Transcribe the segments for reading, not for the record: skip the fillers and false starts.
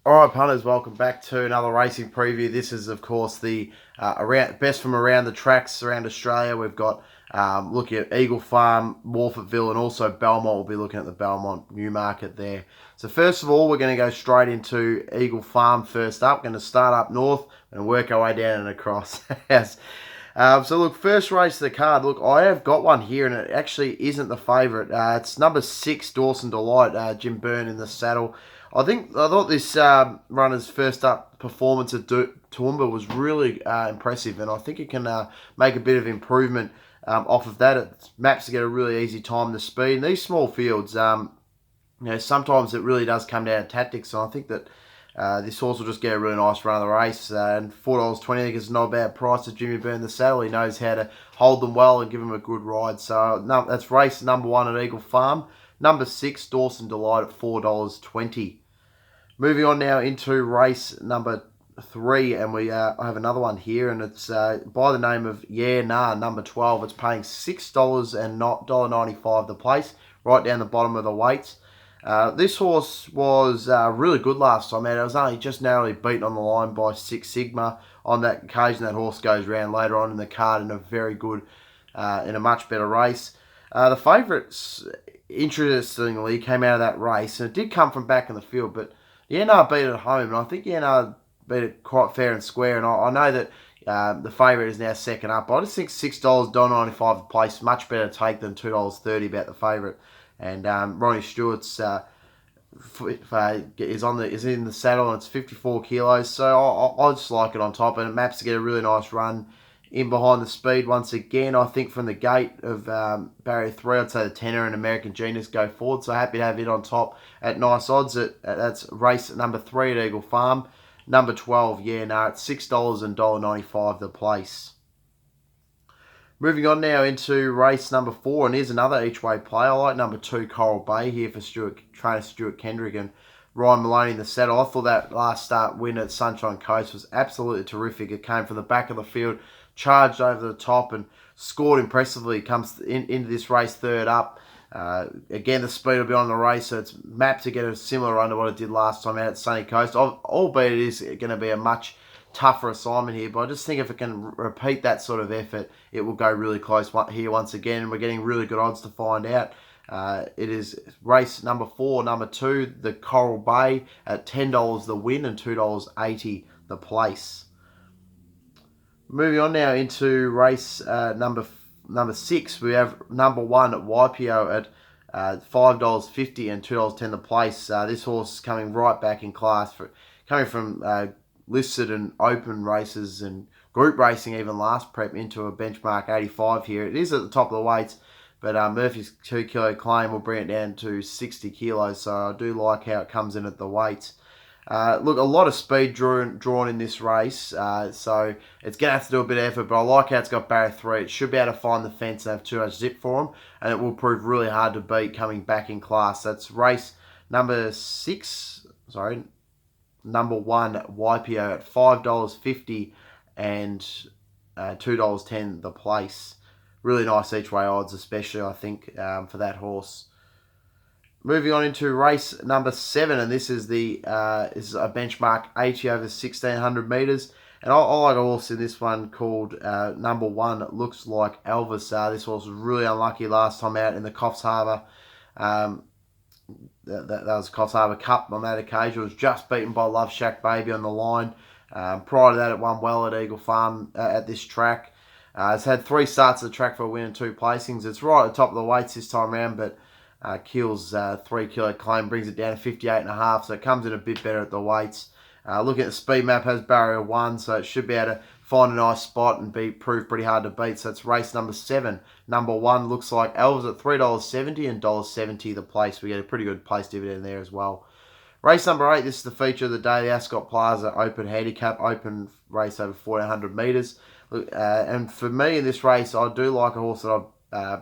Alright punters, welcome back to another racing preview. This is of course the best from around the tracks around Australia. We've got looking at Eagle Farm, Morphettville, and also Belmont. We'll be looking at the Belmont Newmarket there. So first of all, we're going to go straight into Eagle Farm first up. Going to start up north and work our way down and across. Yes. So look, first race of the card. Look, I have got one here, and it actually isn't the favourite. It's number 6, Dawson Delight, Jim Byrne in the saddle. I thought this runner's first up performance at Toowoomba was really impressive, and I think it can make a bit of improvement off of that. It maps to get a really easy time in the speed. And these small fields, sometimes it really does come down to tactics, and I think that this horse will just get a really nice run of the race. And $4.20 I think is not a bad price to Jimmy Byrne the saddle. He knows how to hold them well and give them a good ride. So that's race number 1 at Eagle Farm. Number 6, Dawson Delight at $4.20. Moving on now into race number 3, and I have another one here, and it's by the name of Yeah Nah, number 12. It's paying $6 and $1.95 the place, right down the bottom of the weights. This horse was really good last time out. It was only just narrowly beaten on the line by Six Sigma. On that occasion, that horse goes round later on in the card in a very good, in a much better race. The favourites, interestingly, came out of that race, and it did come from back in the field, but Yenar beat it at home, and I think Yenar beat it quite fair and square. And I know that the favourite is now second up. I just think $6, $1.95 the place, much better take than $2.30 about the favourite. And Ronnie Stewart's is in the saddle, and it's 54 kilos. So I just like it on top, and it maps to get a really nice run in behind the speed once again. I think from the gate of barrier 3, I'd say the Tenor and American Genius go forward. So happy to have it on top at nice odds. That's race number 3 at Eagle Farm. Number 12, Yeah Nah, it's $6 and $1.95 the place. Moving on now into race number 4, and here's another each-way play. I like number 2, Coral Bay, here for trainer Stuart Kendrick and Ryan Maloney in the saddle. I thought that last start win at Sunshine Coast was absolutely terrific. It came from the back of the field, charged over the top, and scored impressively. Comes into this race third up. Again, the speed will be on the race, so it's mapped to get a similar run to what it did last time out at Sunny Coast, albeit it is going to be a much tougher assignment here, but I just think if it can repeat that sort of effort, it will go really close here once again, and we're getting really good odds to find out. It is race number 4, number 2, the Coral Bay, at $10 the win and $2.80 the place. Moving on now into race number 6, we have number 1 at YPO at $5.50 and $2.10 the place. This horse is coming right back in class, coming from listed and open races and group racing even last prep into a benchmark 85 here. It is at the top of the weights, but Murphy's 2 kilo claim will bring it down to 60 kilos, so I do like how it comes in at the weights. Look, a lot of speed drawn in this race, so it's going to have to do a bit of effort, but I like how it's got barrier 3. It should be able to find the fence and have too much zip for them, and it will prove really hard to beat coming back in class. That's race number 1 YPO at $5.50 and $2.10 the place. Really nice each way odds, especially I think for that horse. Moving on into race number 7, and this is a benchmark 80 over 1600 meters. And I like a horse in this one called number 1. It looks like Elvis. This horse was really unlucky last time out in the Coffs Harbour. That was Coffs Harbour Cup on that occasion. It was just beaten by Love Shack Baby on the line. Prior to that, it won well at Eagle Farm at this track. It's had 3 starts at the track for a win and 2 placings. It's right at the top of the weights this time around, but Keel's 3 kilo claim brings it down to 58.5, so it comes in a bit better at the weights. Looking at the speed map, has barrier 1, so it should be able to find a nice spot and prove pretty hard to beat. So it's race number 7. Number 1 looks like Elves at $3.70 and $1.70 the place. We get a pretty good place dividend there as well. Race number 8, this is the feature of the day, the Ascot Plaza Open Handicap, open race over 1400 metres. And for me in this race, I do like a horse that I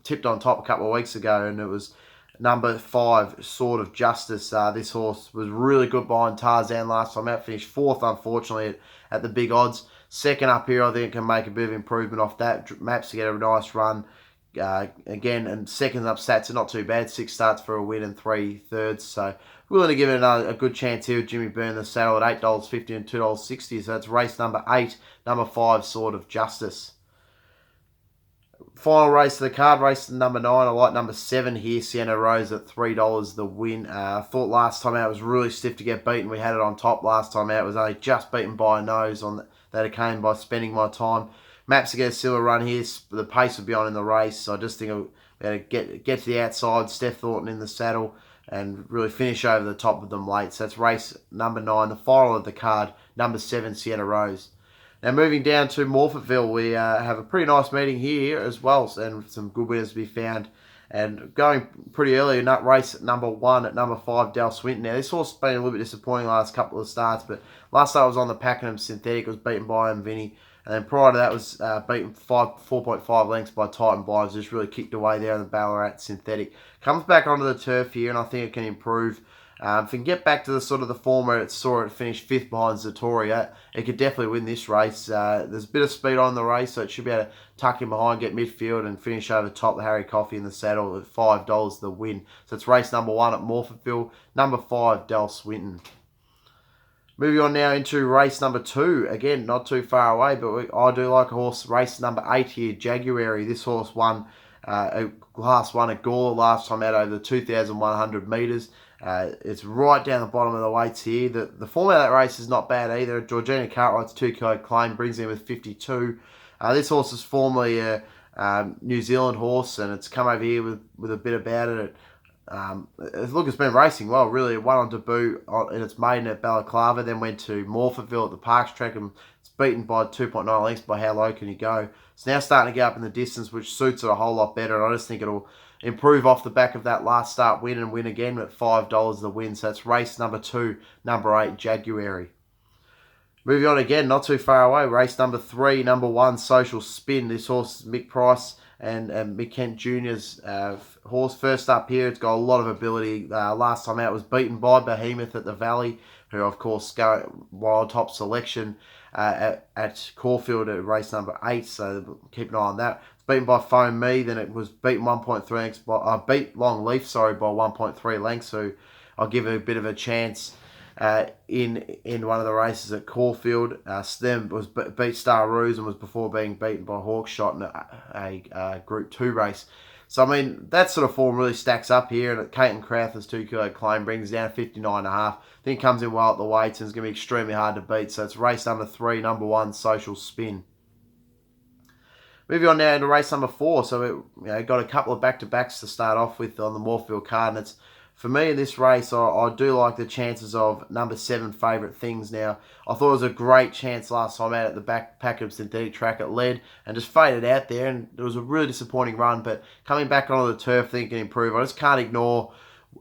tipped on top a couple of weeks ago, and it was number 5, Sword of Justice. This horse was really good behind Tarzan last time out. Finished 4th, unfortunately, at the big odds. Second up here, I think it can make a bit of improvement off that. Maps to get a nice run Again, and second up stats are not too bad. 6 starts for a win and 3/3. So willing to give it a good chance here with Jimmy Byrne the saddle at $8.50 and $2.60. So that's race number 8, number 5, Sword of Justice. Final race of the card, race number 9. I like number 7 here, Sienna Rose at $3 the win. I thought last time out it was really stiff to get beaten. We had it on top last time out. It was only just beaten by a nose on that it came by spending my time. Maps to get a similar run here. The pace would be on in the race. So I just think we had to get to the outside, Steph Thornton in the saddle, and really finish over the top of them late. So that's race number 9, the final of the card, number 7, Sienna Rose. Now moving down to Morphettville, we have a pretty nice meeting here as well, and some good winners to be found. And going pretty early in that race, number 1 at number 5, Del Swinton. Now this horse has been a little bit disappointing last couple of starts, but last start was on the Pakenham Synthetic, was beaten by Vinny. And then prior to that was beaten 4.5 lengths by Titan Blind, just really kicked away there in the Ballarat Synthetic. Comes back onto the turf here, and I think it can improve. If it can get back to the sort of the form where it saw it finish 5th behind Zatoria, it could definitely win this race. There's a bit of speed on the race, so it should be able to tuck in behind, get midfield, and finish over top the Harry Coffey in the saddle at $5 the win. So it's race number 1 at Morphettville, number 5, Del Swinton. Moving on now into race number 2. Again, not too far away, but I do like a horse, race number 8 here, Jaguary. This horse won a Class 1 at Gawler last time out over the 2,100 metres. It's right down the bottom of the weights here. The form of that race is not bad either. Georgina Cartwright's 2-kilo claim brings in with 52. This horse is formerly a New Zealand horse, and it's come over here with a bit about it. Look, it's been racing well, really. It won on debut in its maiden at Balaclava, then went to Morphettville at the Parks track, and it's beaten by 2.9 lengths by How Low Can You Go. It's now starting to get up in the distance, which suits it a whole lot better, and I just think it'll improve off the back of that last start win and win again at $5 the win. So that's race number 2, number 8, Jaguary. Moving on again, not too far away, race number 3, number 1, Social Spin. This horse is Mick Price and Mick Kent Jr.'s horse. First up here, it's got a lot of ability. Last time out was beaten by Behemoth at the Valley, who of course go wild top selection at Caulfield at race number 8. So keep an eye on that. Beaten by Foam Me, then it was beaten 1.3 lengths by beat Long Leaf, by 1.3 lengths. So I'll give it a bit of a chance in one of the races at Caulfield. Then was beat Star Ruse and was before being beaten by Hawkshot in a Group 2 race. So I mean that sort of form really stacks up here, and Caton Crowther's 2-kilo claim brings down 59.5. I think comes in well at the weights and it's going to be extremely hard to beat. So it's race number 3, number 1, Social Spin. Moving on now into race number 4. So we got a couple of back-to-backs to start off with on the Morphettville card. And it's, for me in this race, I do like the chances of number 7, Favourite Things. Now, I thought it was a great chance last time out at the Pakenham Synthetic track. It led and just faded out there, and it was a really disappointing run. But coming back onto the turf, I think it can improve. I just can't ignore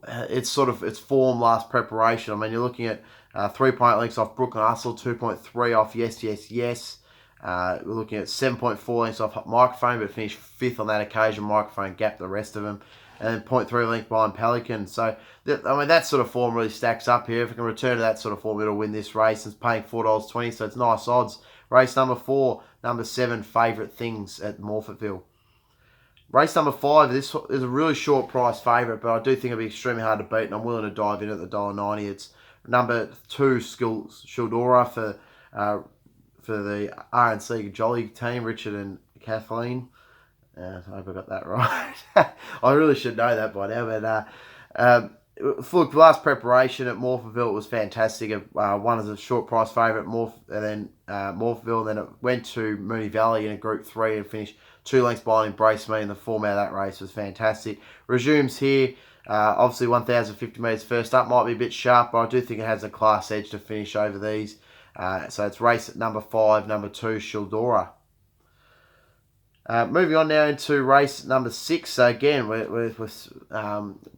its form last preparation. I mean, you're looking at 3.8 lengths off Brooklyn Hustle, 2.3 off Yes Yes Yes. We're looking at 7.4 lengths off Microphone, but finished 5th on that occasion. Microphone gapped the rest of them. And then 0.3 length behind Pelican. So, I mean, that sort of form really stacks up here. If it can return to that sort of form, it'll win this race. It's paying $4.20, so it's nice odds. Race number 4, number 7, Favourite Things at Morphettville. Race number 5, this is a really short price favourite, but I do think it'll be extremely hard to beat, and I'm willing to dive in at the $1.90. It's number 2, Shildora for the RNC Jolly team, Richard and Kathleen. I hope I got that right. I really should know that by now. But for last preparation at Morphettville, it was fantastic. One as a short price favourite, Morphettville. Then it went to Moonee Valley in a Group 3 and finished 2 lengths behind Embrace Me. And the form out of that race was fantastic. Resumes here. Obviously 1,050 metres first up might be a bit sharp, but I do think it has a class edge to finish over these. So it's race at number 5, number 2, Shildora. Moving on now into race number 6. So again, we're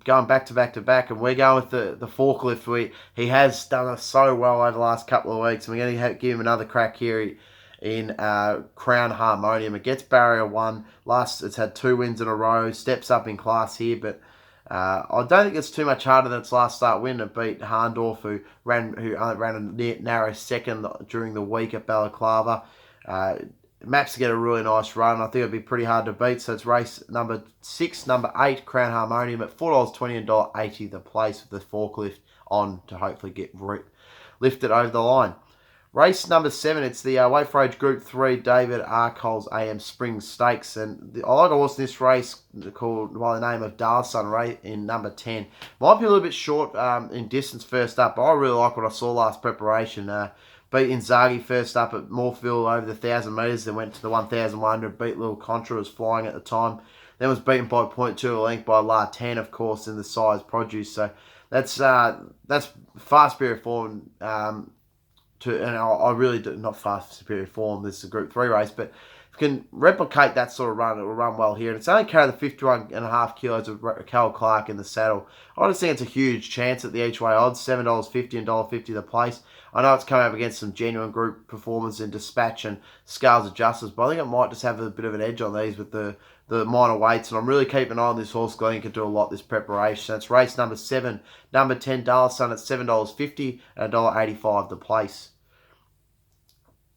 going back to back, and we're going with the forklift. He has done us so well over the last couple of weeks, and we're going to give him another crack here in Crown Harmonium. It gets barrier 1. It's had 2 wins in a row, steps up in class here, but I don't think it's too much harder than its last start win. It beat Harndorf, who ran a narrow second during the week at Balaclava. Maps to get a really nice run. I think it'd be pretty hard to beat. So it's race number 6, number 8, Crown Harmonium at $4.20 and $1.80 the place with the forklift on to hopefully get lifted over the line. Race number 7, it's the Weight for Age Group 3 David Arcoll's AM Spring Stakes. And I like a horse in this race called by the name of Darson Ray in number 10. Might be a little bit short in distance first up, but I really like what I saw last preparation. Beat Inzaghi first up at Morphettville over the 1,000 metres, then went to the 1,100, beat Little Contra, was flying at the time. Then was beaten by 0.2 a length by La 10, of course, in the size produce. So that's fast superior form. And I really do not fast superior form. This is a Group 3 race, but if you can replicate that sort of run, it will run well here. And it's only carried the 51.5 kilos of Cal Clark in the saddle. I just think it's a huge chance at the each way odds, $7.50 and $1.50 the place. I know it's coming up against some genuine group performance in Dispatch and Scales Adjusters, but I think it might just have a bit of an edge on these with the minor weights. And I'm really keeping an eye on this horse. Glenn can do a lot this preparation. That's race number 7, number 10, Darson at $7.50 and $1.85 the place.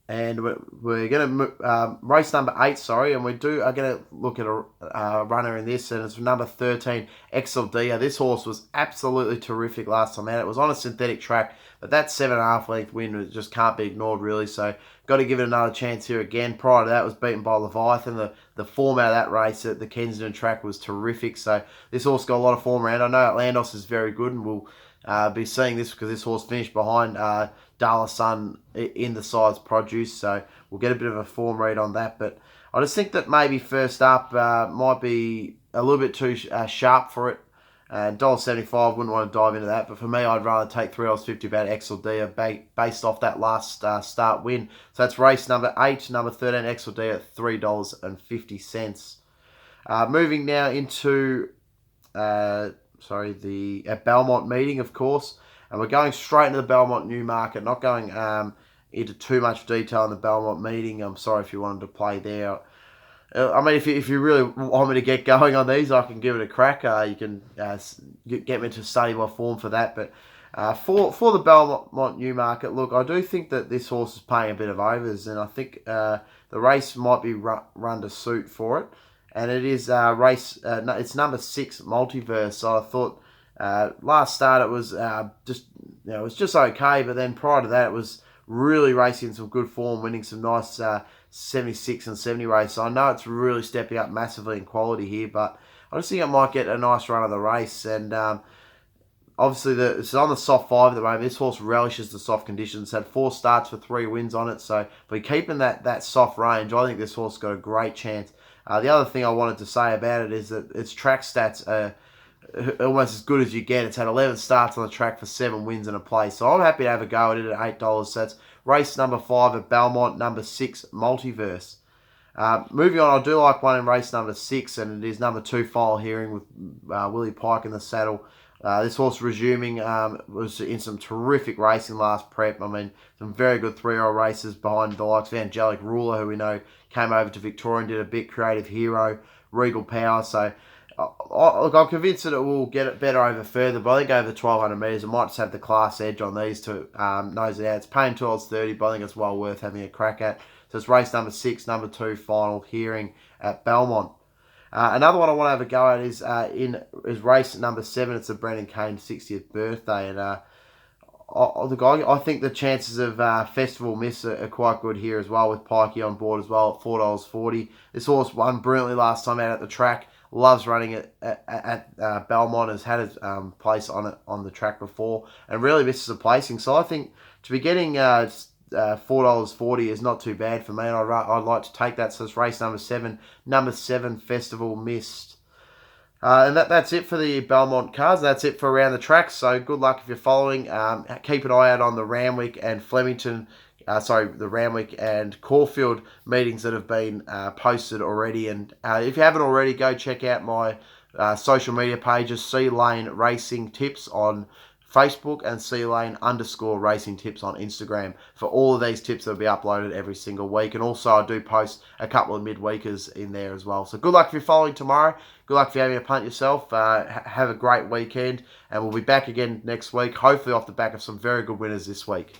And we're going to race number 8, and we are going to look at a runner in this, and it's number 13, Exaldia. This horse was absolutely terrific last time out. It was on a synthetic track, but that 7.5 length win just can't be ignored, really. So got to give it another chance here again. Prior to that, was beaten by Leviathan. The form out of that race at the Kensington track was terrific. So this horse got a lot of form around. I know Atlantos is very good, and we'll be seeing this because this horse finished behind Darla Sun in the size produce, so we'll get a bit of a form read on that. But I just think that maybe first up might be a little bit too sharp for it. $1.75, wouldn't want to dive into that, but for me, I'd rather take $3.50 about Exaldia based off that last start win. So that's race number 8, number 13, Exaldia at $3.50. Moving now into the Belmont meeting, of course. And we're going straight into the Belmont Newmarket, not going into too much detail in the Belmont meeting. I'm sorry if you wanted to play there. I mean, if you really want me to get going on these, I can give it a crack. You can get me to study my form for that. But for the Belmont Newmarket, look, I do think that this horse is paying a bit of overs, and I think the race might be run to suit for it. And it is it's number 6, Multiverse. So I thought last start it was it was just okay, but then prior to that it was really racing some good form, winning some nice 76 and 70 races. So I know it's really stepping up massively in quality here, but I just think it might get a nice run of the race. And obviously it's on the soft 5 at the moment. This horse relishes the soft conditions. Had 4 starts for 3 wins on it, so by keeping that soft range, I think this horse got a great chance. The other thing I wanted to say about it is that its track stats are almost as good as you get. It's had 11 starts on the track for 7 wins and a place. So I'm happy to have a go at it at $8. So that's race number 5 at Belmont, number 6, Multiverse. Moving on, I do like one in race number 6, and it is number 2, File Hearing with Willie Pike in the saddle. This horse resuming was in some terrific racing last prep. I mean, some very good 3-year-old races behind the likes of Angelic Ruler, who we know came over to Victoria and did a bit, Creative Hero, Regal Power. So look, I'm convinced that it will get it better over further, but I think over 1,200 metres, it might just have the class edge on these to nose it out. It's paying $12.30, but I think it's well worth having a crack at. So it's race number 6, number 2, Final Hearing at Belmont. Another one I want to have a go at is race number 7. It's the Brendan Kane's 60th birthday, and I think the chances of Festival Miss are quite good here as well, with Pikey on board as well at $4.40. This horse won brilliantly last time out at the track. Loves running it at Belmont. Has had his place on the track before, and really misses a placing. So I think to be getting $4.40 is not too bad for me, and I'd like to take that. So it's race number 7, number 7, Festival Mist. And that's it for the Belmont cards. That's it for around the track. So good luck if you're following. Keep an eye out on the Randwick and the Randwick and Caulfield meetings that have been posted already. And if you haven't already, go check out my social media pages, C Lane Racing Tips on Facebook and C-Lane_Racing Tips on Instagram for all of these tips that will be uploaded every single week. And also I do post a couple of midweekers in there as well. So good luck if you're following tomorrow. Good luck if you're having a punt yourself. Have a great weekend, and we'll be back again next week, hopefully off the back of some very good winners this week.